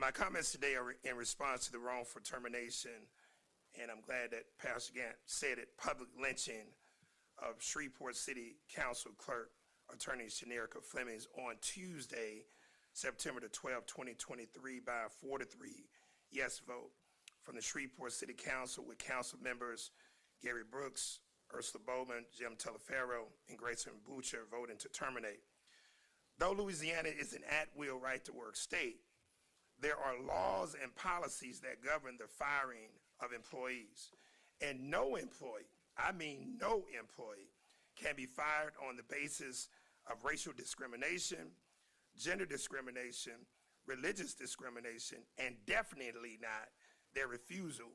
My comments today are in response to the wrongful termination, and I'm glad that Pastor Gant said it, public lynching of Shreveport City Council Clerk Attorney shanekira Fleming on Tuesday, September the 12th, 2023, by a 4-3 yes vote from the Shreveport City Council, with council members Gary Brooks, Ursula Bowman, Jim Telefaro, and Grayson Butcher voting to terminate. Though Louisiana is an at-will right-to-work state, there are laws and policies that govern the firing of employees. And no employee, I mean no employee, can be fired on the basis of racial discrimination, gender discrimination, religious discrimination, and definitely not their refusal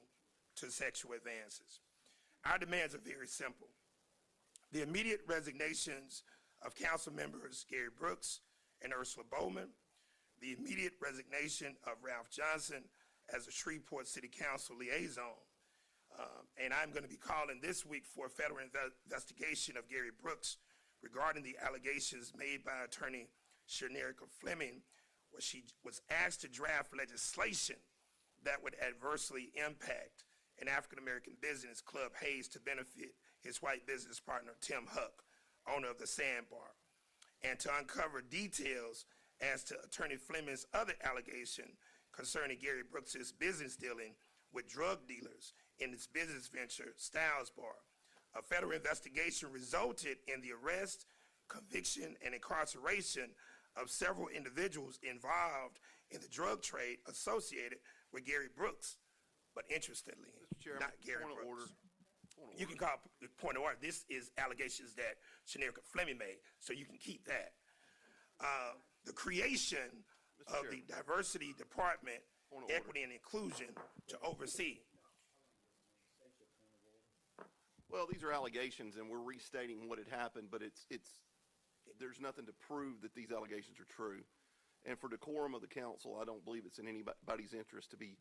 to sexual advances. Our demands are very simple. The immediate resignations of council members Gary Brooks and Ursula Bowman, the immediate resignation of Ralph Johnson as a Shreveport City Council liaison, and I'm going to be calling this week for a federal investigation of Gary Brooks regarding the allegations made by attorney shanekira Fleming, where she was asked to draft legislation that would adversely impact an African-American business, Club Hayes, to benefit his white business partner, Tim Huck, owner of the Sandbar, and to uncover details as to attorney Fleming's other allegation concerning Gary Brooks's business dealing with drug dealers in his business venture, Styles Bar. A federal investigation resulted in the arrest, conviction, and incarceration of several individuals involved in the drug trade associated with Gary Brooks, but interestingly, not Gary Brooks. You can call it point of order. This is allegations that shanekira Fleming made, so you can keep that. The creation of the Diversity Department, Equity and Inclusion to oversee. Well, these are allegations, and we're restating what had happened, but there's nothing to prove that these allegations are true. And for decorum of the council, I don't believe it's in anybody's interest to be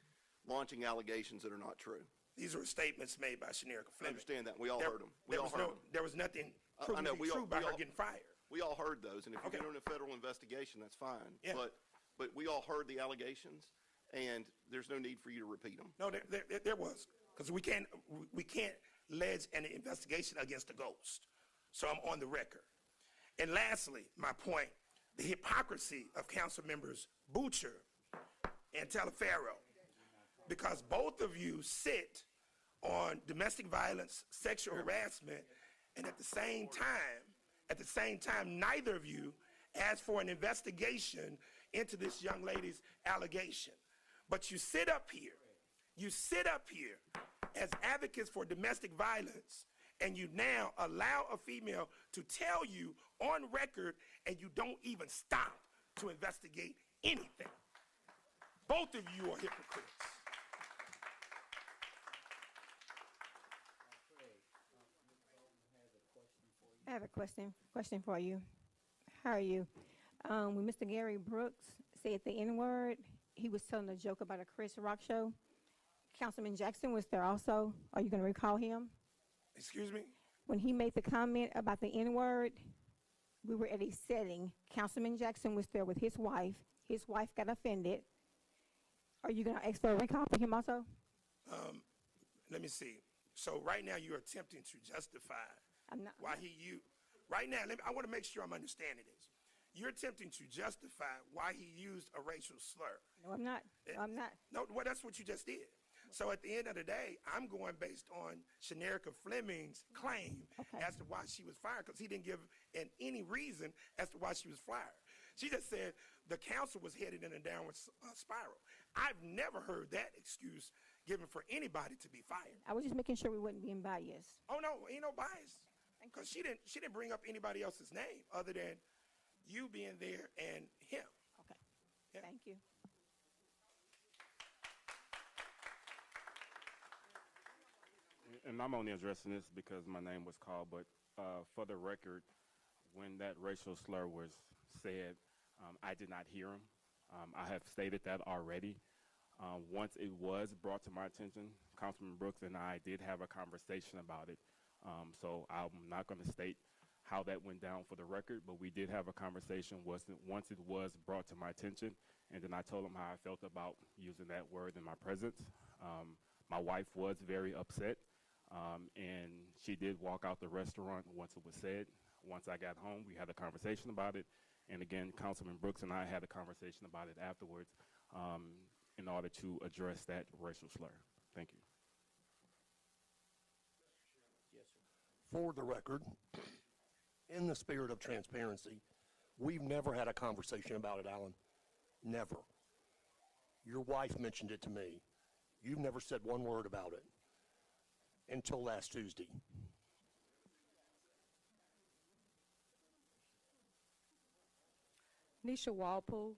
launching allegations that are not true. These were statements made by shanekira Fleming. I understand that. We all heard them. There was nothing proven to be true by her getting fired. We all heard those, and if you're doing a federal investigation, that's fine. Yeah. But we all heard the allegations, and there's no need for you to repeat them. No, there was, because we can't ledge an investigation against a ghost. So I'm on the record. And lastly, my point, the hypocrisy of council members Butcher and Telefaro, because both of you sit on domestic violence, sexual harassment, and at the same time, neither of you asked for an investigation into this young lady's allegation. But you sit up here as advocates for domestic violence, and you now allow a female to tell you on record, and you don't even stop to investigate anything. Both of you are hypocrites. I have a question for you. How are you? When Mr. Gary Brooks said the N-word, he was telling a joke about a Chris Rock show. Councilman Jackson was there also. Are you going to recall him? Excuse me? When he made the comment about the N-word, we were at a setting. Councilman Jackson was there with his wife. His wife got offended. Are you going to ask for a recall for him also? Let me see. So right now you're attempting to justify why he used. Right now, I want to make sure I'm understanding this. You're attempting to justify why he used a racial slur. No, I'm not. No, well, that's what you just did. So at the end of the day, I'm going based on shanekira Fleming's claim as to why she was fired, because he didn't give any reason as to why she was fired. She just said the council was headed in a downward spiral. I've never heard that excuse given for anybody to be fired. I was just making sure we wasn't being biased. Oh no, ain't no bias, because she didn't bring up anybody else's name other than you being there and him. Okay. Yeah. Thank you. And I'm only addressing this because my name was called, but for the record, when that racial slur was said, I did not hear him. I have stated that already. Once it was brought to my attention, Councilman Brooks and I did have a conversation about it. So I'm not going to state how that went down for the record, but we did have a conversation once it was brought to my attention, and then I told him how I felt about using that word in my presence. My wife was very upset, and she did walk out the restaurant once it was said. Once I got home, we had a conversation about it, and again, Councilman Brooks and I had a conversation about it afterwards in order to address that racial slur. Thank you. For the record, in the spirit of transparency, we've never had a conversation about it, Alan. Never. Your wife mentioned it to me. You've never said one word about it until last Tuesday. Nisha Walpole,